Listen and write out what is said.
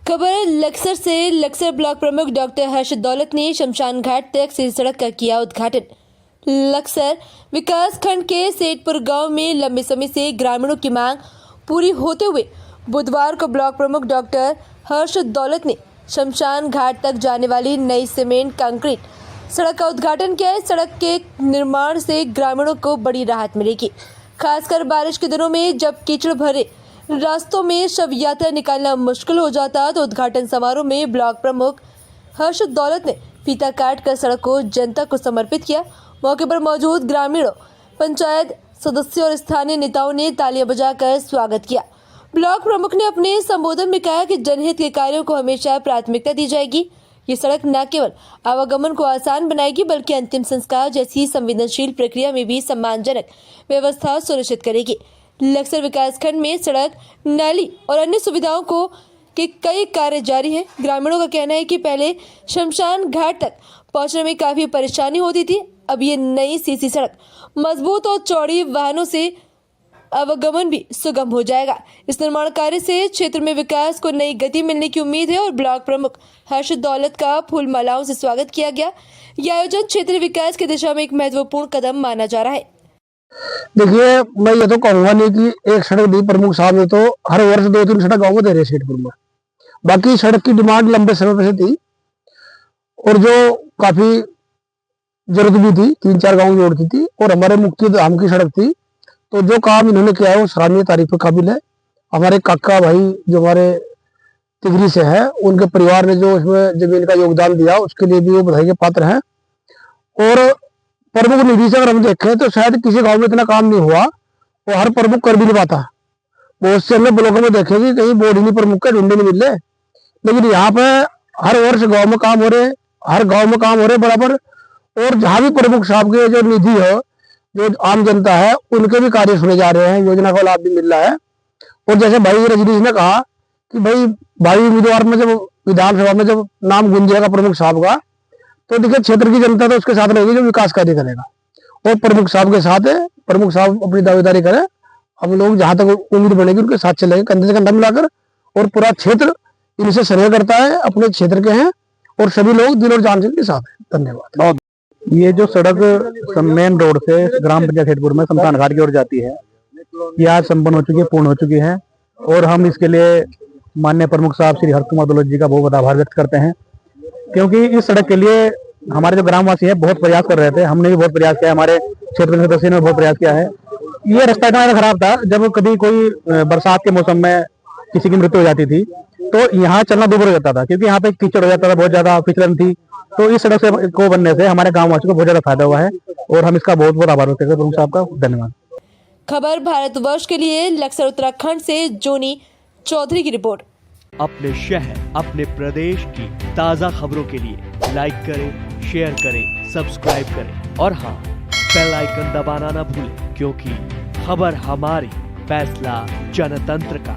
खबर लक्सर से। लक्सर ब्लॉक प्रमुख डॉक्टर हर्ष दौलत ने शमशान घाट तक सीधी सड़क का किया उद्घाटन। लक्सर विकास खंड के सेठपुर गांव में लंबे समय से ग्रामीणों की मांग पूरी होते हुए बुधवार को ब्लॉक प्रमुख डॉक्टर हर्ष दौलत ने शमशान घाट तक जाने वाली नई सीमेंट कंक्रीट सड़क का उद्घाटन किया है। सड़क के निर्माण से ग्रामीणों को बड़ी राहत मिलेगी, खासकर बारिश के दिनों में जब कीचड़ भरे रास्तों में शव यात्रा निकालना मुश्किल हो जाता। तो उद्घाटन समारोह में ब्लॉक प्रमुख हर्ष दौलत ने फीता काट कर सड़क को जनता को समर्पित किया। मौके पर मौजूद ग्रामीणों, पंचायत सदस्यों और स्थानीय नेताओं ने तालियां बजाकर स्वागत किया। ब्लॉक प्रमुख ने अपने संबोधन में कहा कि जनहित के कार्यों को हमेशा प्राथमिकता दी जाएगी। ये सड़क न केवल आवागमन को आसान बनाएगी बल्कि अंतिम संस्कार जैसी संवेदनशील प्रक्रिया में भी सम्मानजनक व्यवस्था सुनिश्चित करेगी। लक्सर विकासखंड में सड़क, नाली और अन्य सुविधाओं को के कई कार्य जारी हैं। ग्रामीणों का कहना है कि पहले शमशान घाट तक पहुंचने में काफी परेशानी होती थी। अब ये नई सीसी सड़क मजबूत और चौड़ी वाहनों से आवागमन भी सुगम हो जाएगा। इस निर्माण कार्य से क्षेत्र में विकास को नई गति मिलने की उम्मीद है और ब्लॉक प्रमुख हर्ष दौलत का फूल मालाओं से स्वागत किया गया। यह आयोजन क्षेत्रीय विकास की दिशा में एक महत्वपूर्ण कदम माना जा रहा है। देखिए, मैं ये तो कहूंगा नहीं कि एक सड़क दी प्रमुख साहब ने, तो हर वर्ष 2-3 सड़क गाँव को दे रहे सेठपुर में। बाकी सड़क की डिमांड लंबे समय से थी और जो काफी जरूरत भी थी, 3-4 गाँव जोड़ती थी और हमारे मुख्य धाम की सड़क थी। तो जो काम इन्होंने किया है वो सराहनीय तारीफ के काबिल है। हमारे काका भाई जो हमारे तिगरी से है, उनके परिवार ने जो इसमें जमीन का योगदान दिया उसके लिए भी वो बधाई के पात्र हैं। और प्रमुख निधि से अगर हम देखें तो शायद किसी गांव में इतना काम नहीं हुआ, वो हर प्रमुख कर भी नहीं पाता। बहुत से हमने ब्लॉकों में देखेंगे कहीं बोर्ड ही नहीं प्रमुख के ढूंढे नहीं मिले, लेकिन यहाँ पे हर वर्ष गांव में काम हो रहे, हर गांव में काम हो रहे बराबर। और जहाँ भी प्रमुख साहब के जो निधि है, जो आम जनता है, उनके भी कार्य सुने जा रहे हैं, योजना का लाभ भी मिल रहा है। और जैसे भाई रजनीश ने कहा कि भाई उम्मीदवार में जब विधानसभा में जब नाम गूंजेगा प्रमुख साहब का, तो देखिए क्षेत्र की जनता तो उसके साथ रहेगी जो विकास कार्य करेगा और प्रमुख साहब के साथ है। प्रमुख साहब अपनी दावेदारी करें, हम लोग जहां तक उम्मीद बनेगी उनके साथ चलेंगे कंधे से कंधा मिलाकर। और पूरा क्षेत्र इनसे सहयोग करता है, अपने क्षेत्र के हैं और सभी लोग दिल और जान से इनके साथ हैं। धन्यवाद। ये जो सड़क मेन रोड से ग्राम पंचायत सेठपुर में शमशान घाट की ओर जाती है, ये आज संपन्न हो चुकी है, पूर्ण हो चुकी है। और हम इसके लिए माननीय प्रमुख साहब श्री हर्ष कुमार दौलत जी का बहुत आभार व्यक्त करते हैं, क्योंकि इस सड़क के लिए हमारे जो ग्रामवासी है बहुत प्रयास कर रहे थे। हमने भी बहुत प्रयास किया, हमारे क्षेत्र के सदस्य ने बहुत प्रयास किया है। ये रास्ता इतना खराब था, जब कभी कोई बरसात के मौसम में किसी की मृत्यु हो जाती थी तो यहाँ चलना दूभर हो जाता था, क्योंकि यहाँ पे कीचड़ हो जाता था, बहुत ज्यादा फिसलन थी। तो इस सड़क से को बनने से हमारे गाँववासियों को बहुत ज्यादा फायदा हुआ है और हम इसका बहुत बहुत आभार व्यक्त करते हैं प्रमुख साहब का। धन्यवाद। खबर भारतवर्ष के लिए लक्सर उत्तराखंड से जोनी चौधरी की रिपोर्ट। अपने शहर, अपने प्रदेश की ताज़ा खबरों के लिए लाइक करें, शेयर करें, सब्सक्राइब करें और हाँ, बेल आइकन दबाना ना भूलें, क्योंकि खबर हमारी, फैसला जनतंत्र का।